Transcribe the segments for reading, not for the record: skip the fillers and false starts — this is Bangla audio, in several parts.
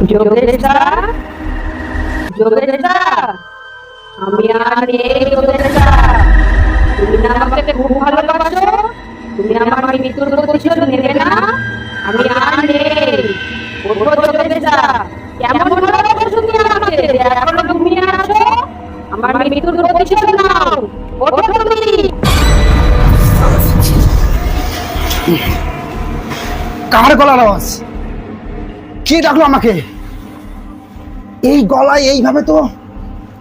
যোগেশদা, যোগেশদা, আমি আর নেই যোগেশদা। তুমি না আমাকে খুব ভালোবাসো? তুমি আমার মৃত্যুর প্রতিশোধ নেবে না? আমি আর নেই। ওঠো যোগেশদা, কেমন ভালোবাসো তুমি আমাকে যে এখনো ঘুমিয়ে আছো? আমার মৃত্যুর প্রতিশোধ নাও, ওঠো তুমি। কার গলার আওয়াজ? কে ডাকলো আমাকে? এই গলায় এইভাবে তো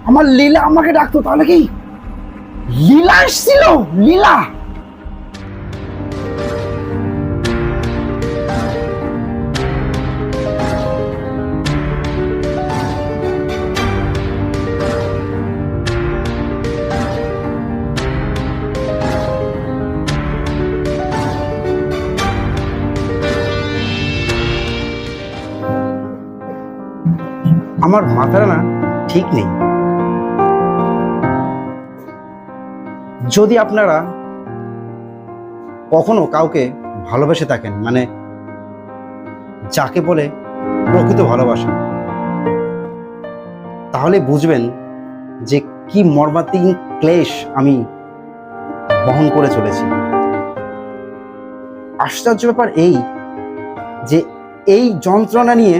আমার লীলা আমাকে ডাকতো। তাহলে কি লীলা এসেছিল? লীলা? আমার মাথাটা না ঠিক নেই। যদি আপনারা কখনো কাউকে ভালোবেসে থাকেন, মানে যাকে বলে প্রকৃত ভালোবাসা, তাহলে বুঝবেন যে কি মর্মান্তিক ক্লেশ আমি বহন করে চলেছি। আশ্চর্য ব্যাপার এই যে এই যন্ত্রণা নিয়ে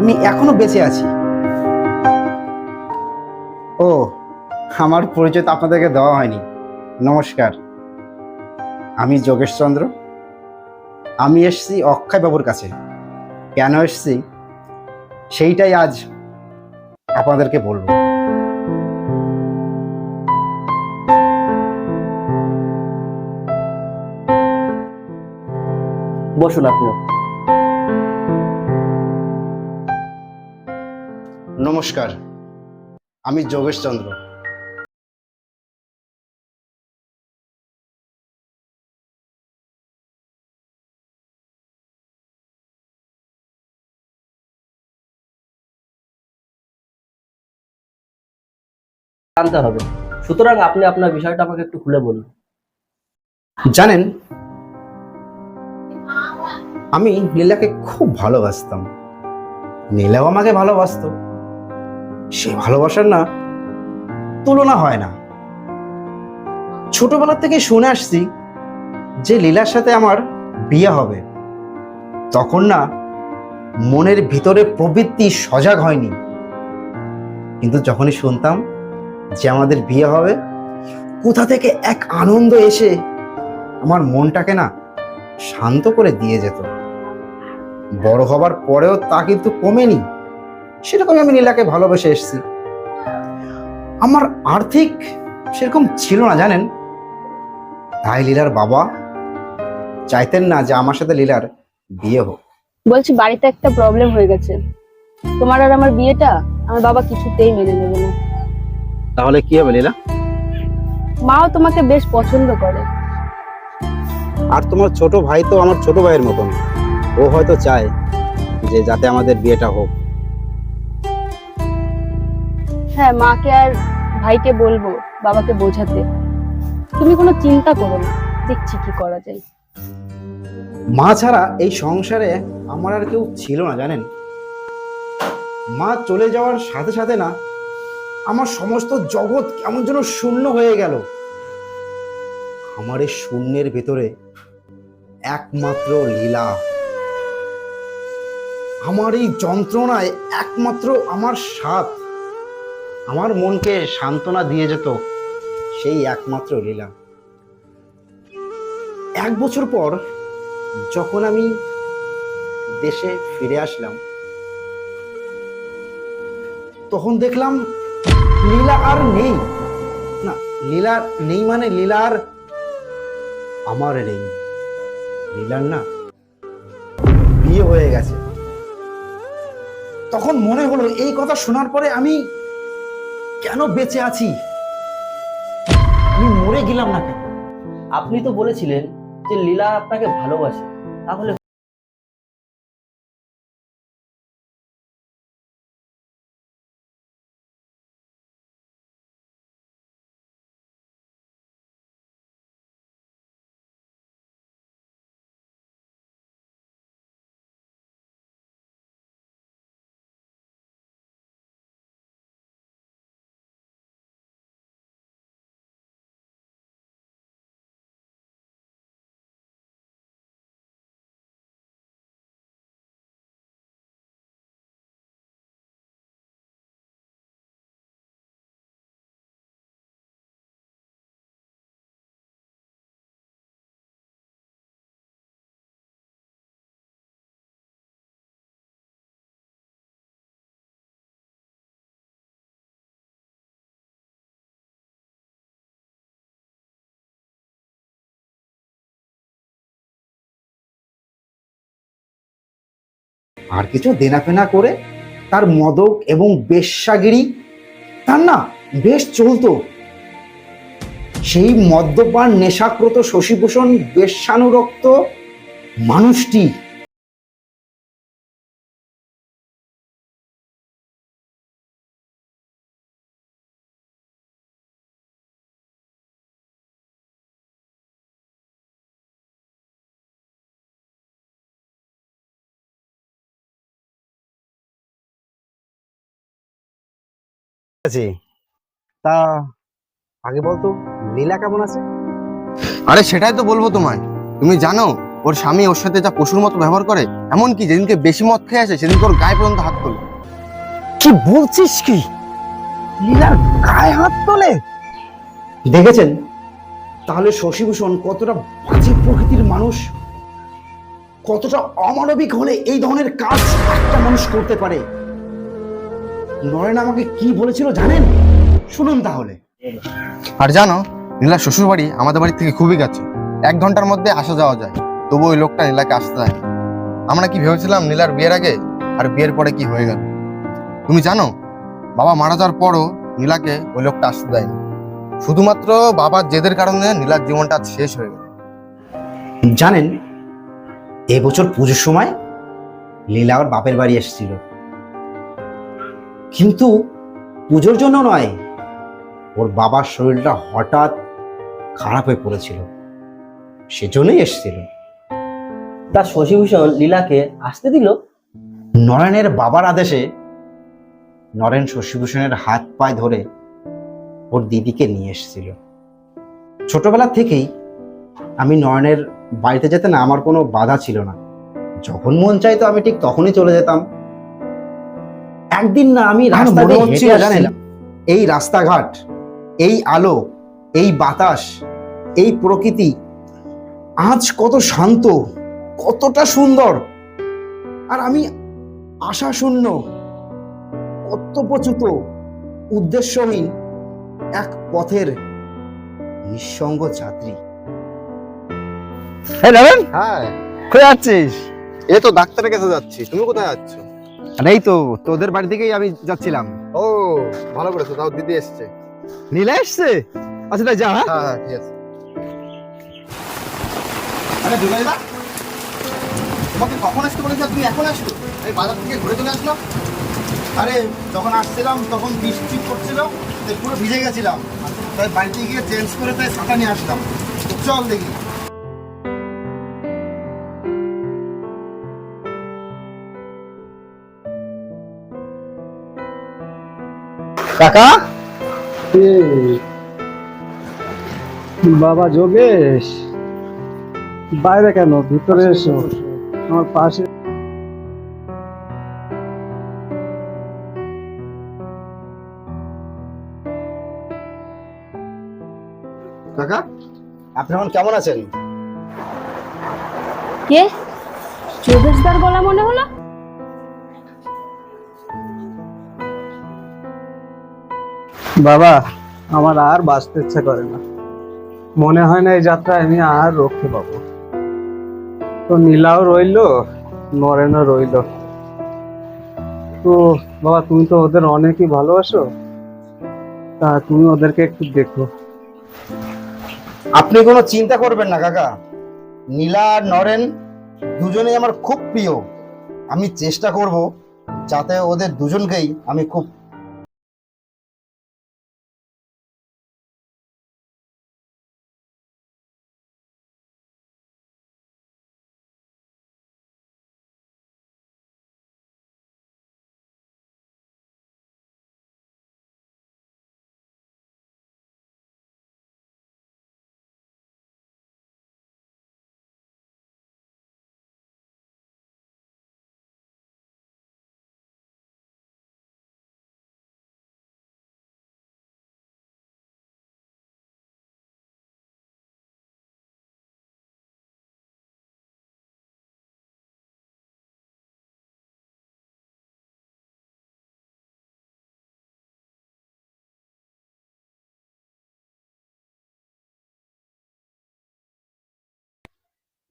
আমি এখনো বেঁচে আছি। ও, আমার পরিচয় তো আপনাদেরকে দেওয়া হয়নি। নমস্কার, আমি যোগেশ চন্দ্র। আমি এসেছি অক্ষয় বাবুর কাছে। কেন এসেছি সেইটাই আজ আপনাদেরকে বলবো। বসুন আপনিও। নমস্কার, আমি যোগেশ চন্দ্র। জানতে হবে, সুতরাং আপনি আপনার বিষয়টা আমাকে একটু খুলে বলুন। জানেন, আমি লীলাকে খুব ভালোবাসতাম, নীলাও আমাকে ভালোবাসতো। সে ভালোবাসার না তুলনা হয় না। ছোটবেলা থেকে শুনে আসছি যে লীলার সাথে আমার বিয়ে হবে। তখন না মনের ভিতরে প্রবৃত্তি সজাগ হয়নি, কিন্তু যখনই শুনতাম যে আমাদের বিয়ে হবে, কোথা থেকে এক আনন্দ এসে আমার মনটাকে না শান্ত করে দিয়ে যেত। বড় হবার পরেও তা কিন্তু কমেনি। সেরকমই আমি নীলাকে ভালোবেসে এসেছি। আমার আর্থিক সেরকম ছিল না, জানেন। তাই লীলার বাবা চাইতেন না যে আমার সাথে লীলার বিয়ে হোক। বলছি বাড়িতে একটা প্রবলেম হয়ে গেছে, তোমার আর আমার বিয়েটা আমার বাবা কিছুতেই মেনে নেবে না। তাহলে কি হবে লীলা? মাও তোমাকে বেশ পছন্দ করে। আর তোমার ছোট ভাই তো আমার ছোট ভাইয়ের মতন। ও হয়তো চায় যে যাতে আমাদের বিয়েটা হোক। হ্যাঁ, মাকে আর ভাইকে বলবো বাবাকে বোঝাতে। তুমি কোনো চিন্তা করো না, দেখছি কি করা যায়। মা ছাড়া এই সংসারে আমার আর কেউ ছিল না, জানেন। মা চলে যাওয়ার সাথে সাথে না আমার সমস্ত জগৎ কেমন যেন শূন্য হয়ে গেল। আমার এই শূন্যের ভেতরে একমাত্র লীলা। আমার এই যন্ত্রণায় একমাত্র আমার সাথ, আমার মনকে সান্ত্বনা দিয়ে যেত সেই একমাত্র লীলা। 1 বছর পর যখন আমি দেশে ফিরে আসলাম, তখন দেখলাম লীলা আর নেই। না, লীলা নেই মানে লীলা আর আমার নেই। লীলার না বিয়ে হয়ে গেছে। তখন মনে হলো এই কথা শোনার পরে আমি কেন বেঁচে আছি? আমি মরে গেলাম না কেন? আপনি তো বলেছিলেন যে লীলা আপনাকে ভালোবাসে, তাহলে আর কিছু দেনাফেনা করে তার মদক এবং বেশ্যাগিরি তার না বেশ চলতো। সেই মদ্যপান নেশাক্রত শশীভূষণ বেশ্যানুরক্ত মানুষটি আছে। তা আগে বলতো লীলা কেমন আছে? আরে সেটাই তো বলবো তোমায়। তুমি জানো ওর স্বামী ওর সাথে যা পশুর মতো ব্যবহার করে, এমনকি যেদিনকে বেশি মদ খেয়ে আসে সেদিনকে ওর গায়ে পর্যন্ত হাত তোলে। কি বলছিস কি? লীলার গায়ে হাত তোলে? দেখেছেন তাহলে শশীভূষণ কতটা বাজে প্রকৃতির মানুষ, কতটা অমানবিক হলে এই ধরনের কাজ একটা মানুষ করতে পারে। নরেন আমাকে কি বলেছিল জানেন? শুনুন তাহলে। আর জানো, নীলার শ্বশুর বাড়ি আমাদের বাড়ি থেকে খুবই কাছে, 1 ঘন্টার মধ্যে আসা যাওয়া যায়। তবু ওই লোকটা নীলাকে আসতে দেয় না। আমরা কি ভেবেছিলাম নীলার বিয়ের আগে, আর বিয়ের পরে কি হয়ে গেল। তুমি জানো, বাবা মারা যাওয়ার পরও নীলাকে ওই লোকটা আসতে দেয়নি। শুধুমাত্র বাবার জেদের কারণে নীলার জীবনটা আজ শেষ হয়ে গেল। জানেন এবছর পুজোর সময় লীলা ওর বাপের বাড়ি এসেছিল, কিন্তু পুজোর জন্য নয়, ওর বাবার শরীরটা হঠাৎ খারাপ হয়ে পড়েছিল, সেজন্যই এসেছিল। তা শশীভূষণ লীলাকে আসতে দিল? নরেনের বাবার আদেশে নরেন শশীভূষণের হাত পায়ে ধরে ওর দিদিকে নিয়ে এসেছিল। ছোটবেলা থেকেই আমি নয়নের বাড়িতে যেতে না আমার কোনো বাধা ছিল না। যখন মন চাইতো আমি ঠিক তখনই চলে যেতাম। একদিন না আমি রাস্তা দিয়ে হেঁটে আসছিলাম। এই রাস্তাঘাট, এই আলো, এই বাতাস, এই প্রকৃতি আজ কত শান্ত, কতটা সুন্দর। আর আমি আশাশূন্য, কর্তব্যচ্যুত, উদ্দেশ্যহীন এক পথের নিঃসঙ্গ যাত্রী। হ্যাঁ, কোথায় যাচ্ছিস? এই তো ডাক্তারের কাছে যাচ্ছি। তুমি কোথায় যাচ্ছ? আরে এই তো তোদের বাড়ি থেকেই আমি যাচ্ছিলাম। ও, ভালো করেছো, তাও দিদি এসছে। নীলা এসছে? আচ্ছা তাই যা। হ্যাঁ হ্যাঁ, ঠিক আছে। আরে দুলাইদা, তোমাকে কখন আসতে বলেছিলাম, তুমি এখন আসলো? এই বাজার থেকে ঘুরে চলে আসলো। আরে যখন আসছিলাম তখন বৃষ্টি পড়ছিল, তাই পুরো ভিজে গেছিলাম, তাই বাড়িতে গিয়ে চেঞ্জ করে তাই ছাতা নিয়ে আসলাম। তো চল দেখি। কাকা, বাবা যোগেশ, বাইরে কেন, ভিতরে এসো আমার পাশে। কাকা, আপনি এখন কেমন আছেন? কে? যোগেশদার গলা মনে হলো। বাবা, আমার আর বাঁচতে ইচ্ছা করে না, মনে হয় না এই যাত্রায় আমি আর রক্ষে পাবো। তো নীলাও রইলো, নরেনও রইলো। তো বাবা, তুমি তো ওদের অনেকই ভালোবাসো, তা তুমি ওদেরকে একটু দেখো। আপনি কোনো চিন্তা করবেন না কাকা, নীলা আর নরেন দুজনেই আমার খুব প্রিয়। আমি চেষ্টা করব যাতে ওদের দুজনকেই আমি খুব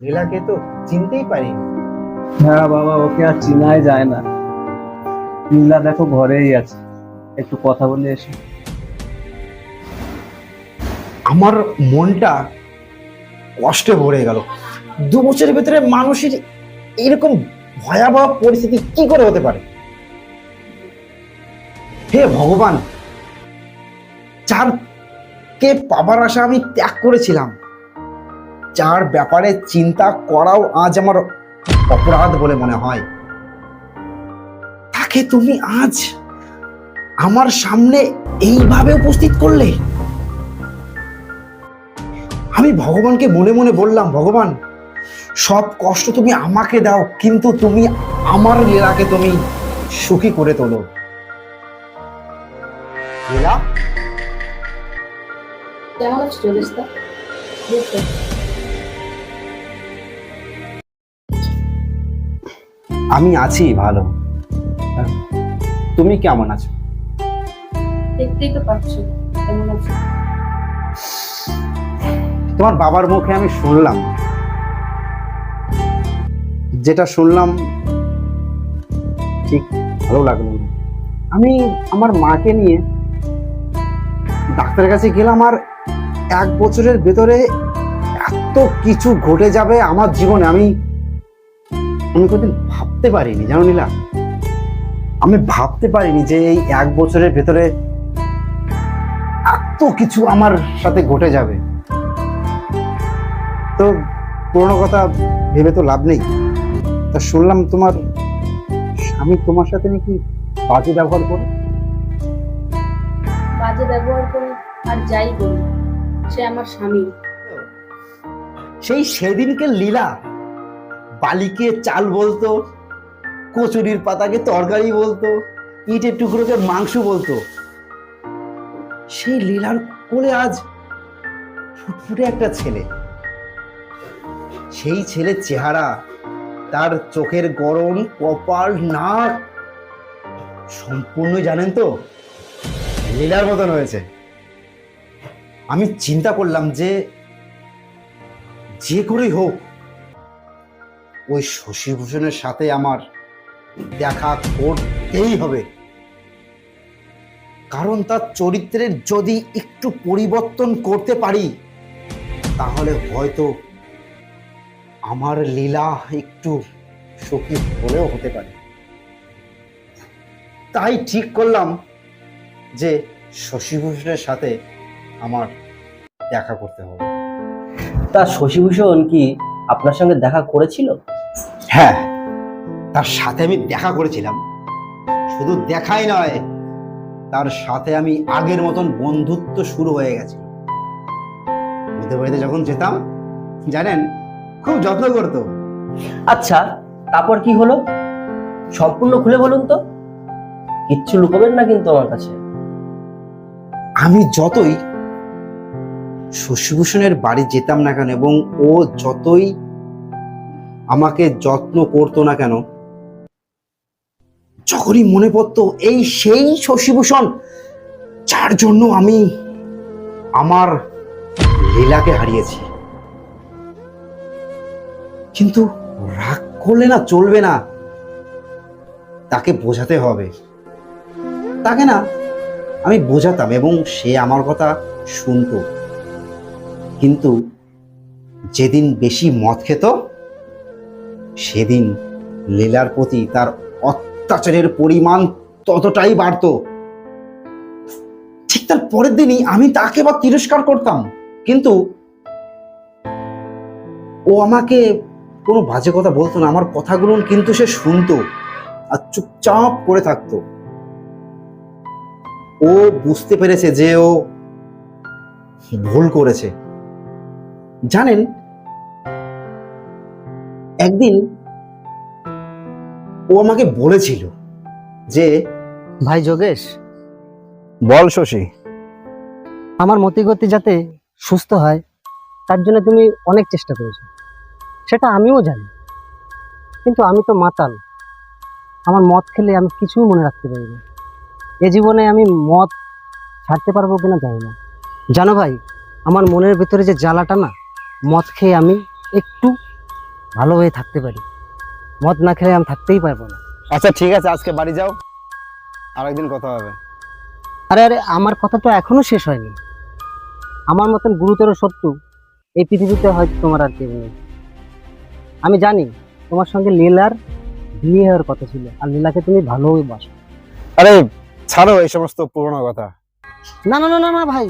নীলাকে তো চিনতেই পারিনি। হ্যাঁ বাবা, ওকে আর চিনাই যায় না। নীলা দেখো ঘরেই আছে, একটু কথা বলে এসে। আমার মনটা কষ্টে ভরে গেল। 2 বছরের ভেতরে মানুষের এরকম ভয়াবহ পরিস্থিতি কি করে হতে পারে? হে ভগবান, যার কে পাবার আশা আমি ত্যাগ করেছিলাম, যার ব্যাপারে চিন্তা করাও আজ আমার অপরাধ বলে মনে হয়, তাকে তুমি আজ আমার সামনে এইভাবে উপস্থিত করলে। আমি ভগবানকে মনে মনে বললাম, ভগবান, সব কষ্ট তুমি আমাকে দাও, কিন্তু তুমি আমার লীলাকে তুমি সুখী করে তোলো। লীলা, কেমন আছো জলিসদা? আমি আছি ভালো। তুমি কেমন আছো? দেখতেই তো পাচ্ছো কেমন আছো। তোমার বাবার মুখে আমি শুনলাম, যেটা শুনলাম ঠিক ভালো লাগলো না। আমি আমার মাকে নিয়ে ডাক্তারের কাছে গেলাম, আর 1 বছরের ভেতরে এত কিছু ঘটে যাবে আমার জীবনে আমি কোনোদিন ভাবতে পারিনি, জানো নীলা। আমি ভাবতে পারিনি যে এই 1 বছরের ভেতরে এত কিছু আমার সাথে ঘটে যাবে। তো পুরোনো কথা ভেবে তো লাভ নেই। তা শুনলাম তোমার স্বামী তোমার সাথে নাকি বাজে ব্যবহার করে। বাজে ব্যবহার করে আর যাই বলি, সে আমার স্বামী। সেদিনকে লীলা বালিকে চাল বলতো, কচুরির পাতাকে তরকারি বলতো, ইটের টুকরোকে মাংস বলতো, সেই লীলার কোলে আজ ফুটফুটে একটা ছেলে। সেই ছেলের চেহারা, তার চোখের গরম, কপাল, নাক সম্পূর্ণ জানেন তো লীলার মতন হয়েছে। আমি চিন্তা করলাম যে করেই হোক ওই শশীভূষণের সাথে আমার দেখা করতেই হবে, কারণ তার চরিত্রের যদি একটু পরিবর্তন করতে পারি তাহলে হয়তো আমার লীলা একটু সুখী হলেও হতে পারে। তাই ঠিক করলাম যে শশীভূষণের সাথে আমার দেখা করতে হবে। তা শশীভূষণ কি আপনার সঙ্গে দেখা করেছিল? হ্যাঁ, তার সাথে আমি দেখা করেছিলাম। শুধু দেখাই নয়, তার সাথে আমি আগের মতন বন্ধুত্ব শুরু হয়ে গেছে। ওদের বাড়িতে যখন যেতাম, জানেন, খুব যত্ন করতো। আচ্ছা, তারপর কি হলো সম্পূর্ণ খুলে বলুন তো, কিচ্ছু লুকোবেন না কিন্তু আমার কাছে। আমি যতই শশীভূষণের বাড়ি যেতাম না কেন এবং ও যতই আমাকে যত্ন করতো না কেন, যখনই মনে পড়তো এই সেই শশীভূষণ যার জন্য আমি আমার লীলাকে হারিয়েছি। কিন্তু রাগ করলে না চলবে না, তাকে বোঝাতে হবে। তাকে না আমি বোঝাতাম এবং সে আমার কথা শুনতো, কিন্তু যেদিন বেশি মদ খেত সেদিন লীলার প্রতি তার অত্যাচারের পরিমাণ ততটাই বাড়তো। ঠিক তার পরের দিনই আমি তাকে বা তিরস্কার করতাম, কিন্তু ও আমাকে কোনো বাজে কথা বলতো না, আমার কথাগুলো কিন্তু সে শুনতো আর চুপচাপ করে থাকতো। ও বুঝতে পেরেছে যে ও ভুল করেছে। জানেন, একদিন ও আমাকে বলেছিল যে, ভাই যোগেশ, বল শশী। আমার মতিগতি যাতে সুস্থ হয় তার জন্য তুমি অনেক চেষ্টা করেছো, সেটা আমিও জানি, কিন্তু আমি তো মাতাল। আমার মদ খেলে আমি কিছুই মনে রাখতে পারি না। এ জীবনে আমি মদ ছাড়তে পারবো কিনা জানি না। জানো ভাই, আমার মনের ভিতরে যে জ্বালাটা না, মদ খেয়ে আমি একটু ভালো হয়ে থাকতে পারি। মদ না খেলে আমি থাকতেই পারবো না। আচ্ছা ঠিক আছে, আজকে বাড়ি যাও, আরেকদিন কথা হবে। আরে আরে, আমার কথা তো এখনো শেষ হয়নি। আমার মতন গুরুতর শত্রু এই পৃথিবীতে হয়তো তোমার আর কেউ নেই। আমি জানি তোমার সঙ্গে লীলার বিয়ে হওয়ার কথা ছিল, আর লীলাকে তুমি ভালোই বাসো। আরে ছাড়ো এই সমস্ত পুরনো কথা। না না না না না ভাই,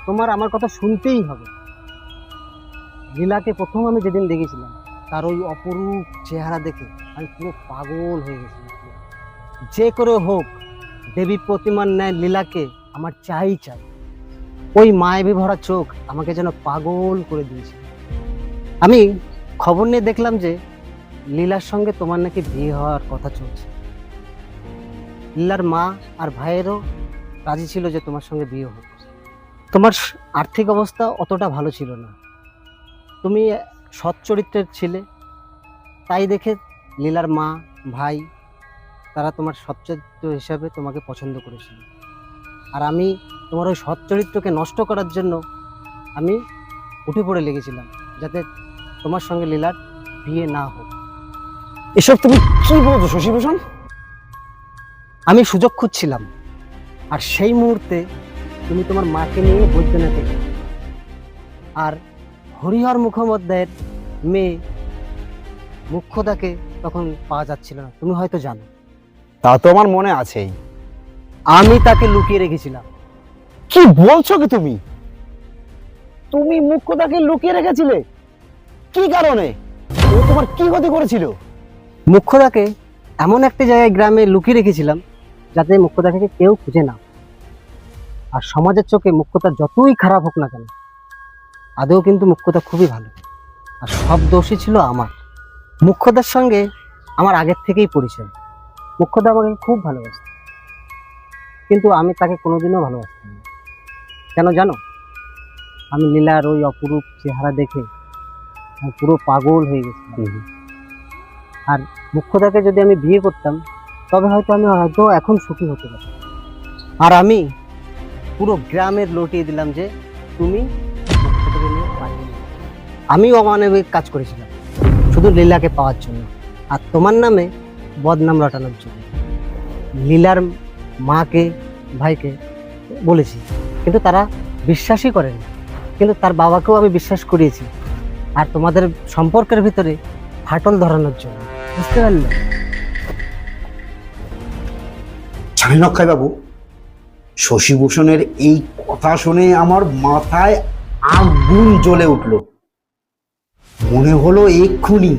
তোমার আমার কথা শুনতেই হবে। লীলাকে প্রথম আমি যেদিন দেখেছিলাম, তার ওই অপরূপ চেহারা দেখে আমি পুরো পাগল হয়ে গেছিলাম। যে করে হোক দেবী প্রতিমার ন্যায় লীলাকে আমার চাই চাই। ওই মায়াবী ভরা চোখ আমাকে যেন পাগল করে দিয়েছে। আমি খবর নিয়ে দেখলাম যে লীলার সঙ্গে তোমার নাকি বিয়ে হওয়ার কথা চলছে। লীলার মা আর ভাইয়েরও রাজি ছিল যে তোমার সঙ্গে বিয়ে হোক। তোমার আর্থিক অবস্থা অতটা ভালো ছিল না, তুমি সৎ চরিত্রের ছিলে, তাই দেখে লীলার মা ভাই তারা তোমার সৎ চরিত্র হিসাবে তোমাকে পছন্দ করেছিল। আর আমি তোমার ওই সৎ চরিত্রকে নষ্ট করার জন্য আমি উঠে পড়ে লেগেছিলাম, যাতে তোমার সঙ্গে লীলার বিয়ে না হোক। এসব তুমি কি বলছো শশীভূষণ? আমি সুযোগ খুঁজছিলাম, আর সেই মুহূর্তে তুমি তোমার মাকে নিয়ে বৈদ্যনাথে গেলে। আর হরিহর মুখোপাধ্যায়ের মেয়ে মুখ্যদাকে তখন পাওয়া যাচ্ছিল না, তুমি হয়তো জানো। তা তো আমার মনে আছেই। আমি তাকে লুকিয়ে রেখেছিলাম। কি বলছো কি তুমি? তুমি মুখ্যদাকে লুকিয়ে রেখেছিলে? কি কারণে? ও তোমার কি ক্ষতি করেছিল? মুখ্যদাকে এমন একটা জায়গায় গ্রামে লুকিয়ে রেখেছিলাম যাতে মুখ্যদাকে কেউ খুঁজে না। আর সমাজের চোখে মুখ্যতা যতই খারাপ হোক না কেন, আদৌ কিন্তু মুখ্যতা খুবই ভালো। আর সব দোষী ছিল আমার। মুখ্যদার সঙ্গে আমার আগের থেকেই পরিচয়। মুখ্যদা আমাকে খুব ভালোবাসত, কিন্তু আমি তাকে কোনোদিনও ভালোবাসতাম না। কেন জানো? আমি লীলার ওই অপরূপ চেহারা দেখে আমি পুরো পাগল হয়ে গেছিলাম। আর মুখ্যদাকে যদি আমি বিয়ে করতাম তবে হয়তো আমি এখন সুখী হতে পারতাম। আর আমি পুরো গ্রামের লটিয়ে দিলাম যে তুমি মুখ্যদাকে নিয়ে পালিয়ে গেলে। আমি অমানবিক কাজ করেছিলাম শুধু লীলাকে পাওয়ার জন্য, আর তোমার নামে বদনাম রটানোর জন্য। লীলার মাকে ভাইকে বলেছি, কিন্তু তারা বিশ্বাসই করেনি। কিন্তু তার বাবাকেও আমি বিশ্বাস করিয়েছি, আর তোমাদের সম্পর্কের ভিতরে ফাটল ধরানোর জন্য। বুঝতে পারলে? জানেন অক্ষয় বাবু, শশীভূষণের এই কথা শুনে আমার মাথায় আগুন জ্বলে উঠল। মনে হলো এক্ষুনি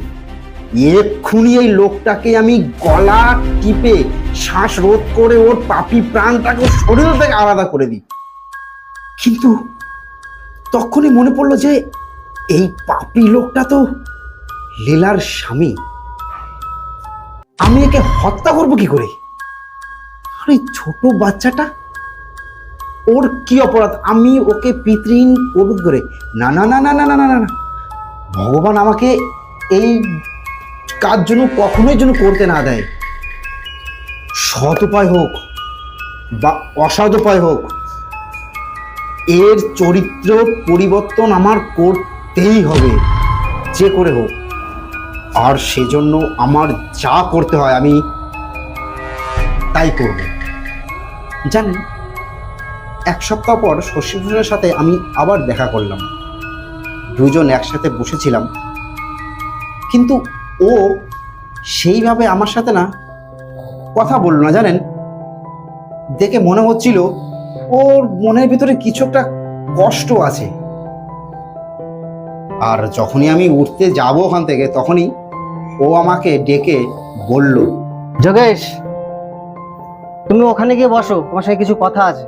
এই লোকটাকে আমি গলা টিপে শ্বাস রোধ করে ওর পাপী প্রাণটাকে ওর শরীর থেকে আলাদা করে দিই। কিন্তু তখনই মনে পড়লো যে এই পাপী লোকটা তো লীলার স্বামী। আমি একে হত্যা করবো কি করে? আর এই ছোট বাচ্চাটা, ওর কি অপরাধ? আমি ওকে পিতৃহীন করবো কি করে? না না না না না না না না, ভগবান আমাকে এই কাজ জন্য কখনোই যেন করতে না দেয়। সৎ উপায় হোক বা অসৎ উপায় হোক, এর চরিত্র পরিবর্তন আমার করতেই হবে, যে করে হোক। আর সেজন্য আমার যা করতে হয় আমি তাই করব। জানেন, এক সপ্তাহ পর শশীভূষণের সাথে আমি আবার দেখা করলাম। দুজন একসাথে বসেছিলাম, কিন্তু ও সেইভাবে আমার সাথে না কথা বলল না। জানেন, দেখে মনে হচ্ছিল ওর মনের ভিতরে কিছু একটা কষ্ট আছে। আর যখনই আমি উঠতে যাব ওখান থেকে, তখনই ও আমাকে ডেকে বলল, যোগেশ, তুমি ওখানে গিয়ে বসো, তোমার সাথে কিছু কথা আছে।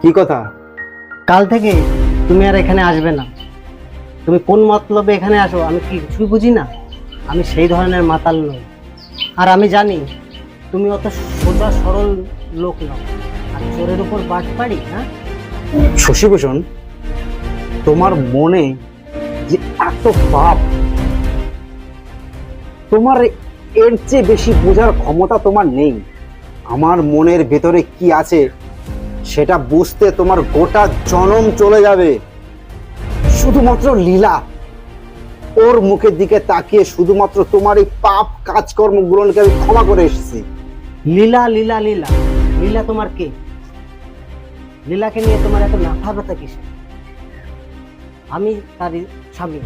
কি কথা? কাল থেকে তুমি আর এখানে আসবে না। তুমি কোন মতলবে এখানে আসো আমি কি কিছুই বুঝি না। আমি সেই ধরনের মাতাল নই, আর আমি জানি তুমি অত সোজা সরল লোক নও। আর চোরের উপর বাট পাড়ি না? শশীভূষণ, তোমার মনে যে এত পাপ, তোমার এর চেয়ে বেশি বোঝার ক্ষমতা তোমার নেই। আমার মনের ভেতরে কি আছে সেটা বুঝতে তোমার গোটা জনম চলে যাবে। শুধুমাত্র লীলা, ওর মুখের দিকে তাকিয়ে শুধুমাত্র তোমার এই পাপ কাজকর্মগুলোকে আমি ক্ষমা করে এসেছি। লীলা লীলা লীলা লীলা তোমার কে? লীলাকে নিয়ে তোমার এত মাথা ব্যথা কিসে? আমি তার স্বামী,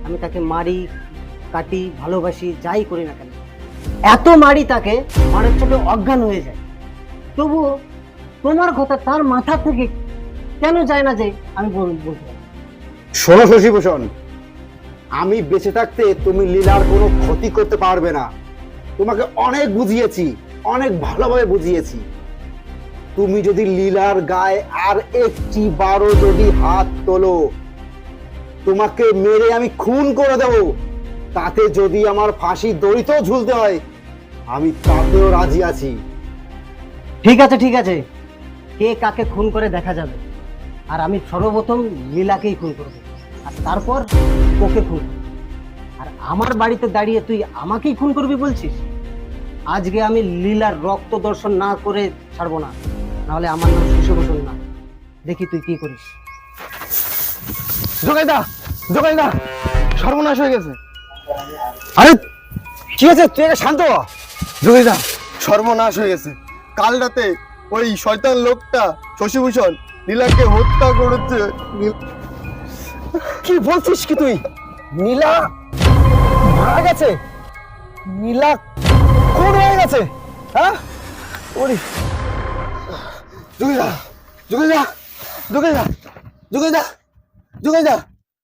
আমি তাকে মারি কাটি ভালোবাসি যাই করি না কেন, এত মারি তাকে, মারার চোটে অজ্ঞান হয়ে যায়, তবুও তোমার কথা তার মাথা থেকে কেন যায় না যে আমি বলতে পারি? শোনো শশীভূষণ, আমি বেঁচে থাকতে তুমি লীলার কোনো ক্ষতি করতে পারবে না। তোমাকে অনেক বুঝিয়েছি, অনেক ভালোভাবে বুঝিয়েছি। তুমি যদি লীলার গায়ে আর একটি বারও যদি হাত তোলো, তোমাকে মেরে আমি খুন করে দেব। তাতে যদি আমার ফাঁসি দড়িতেও ঝুলতে হয়, আমি তাতেও রাজি আছি। ঠিক আছে ঠিক আছে, কে কাকে খুন করে দেখা যাবে। আর আমি সর্বপ্রথম লীলাকেই খুন করবো, আর তারপর তোকে খুন। আর আমার বাড়িতে দাঁড়িয়ে তুই আমাকেই খুন করবি বলছিস? আজকে আমি লীলার রক্ত দর্শন না করে ছাড়বো না, নাহলে আমার নাম শশীভূষণ না। দেখি তুই কি করিস। জগাইদা, জগাইদা, সর্বনাশ হয়ে গেছে। আরে কি আছে, তুই একটা শান্ত হ। জগাইদা, সর্বনাশ হয়ে গেছে। কাল রাতে ওই শয়তান লোকটা শশীভূষণ নীলাকে হত্যা করেছে। কি বলছিস কি তুই? নীলা মারা গেছে? নীলা খুন হয়ে গেছে? হ্যাঁ? ওরে জগাইদা, জগাইদা, জগাইদা, জগাইদা, জগাইদা,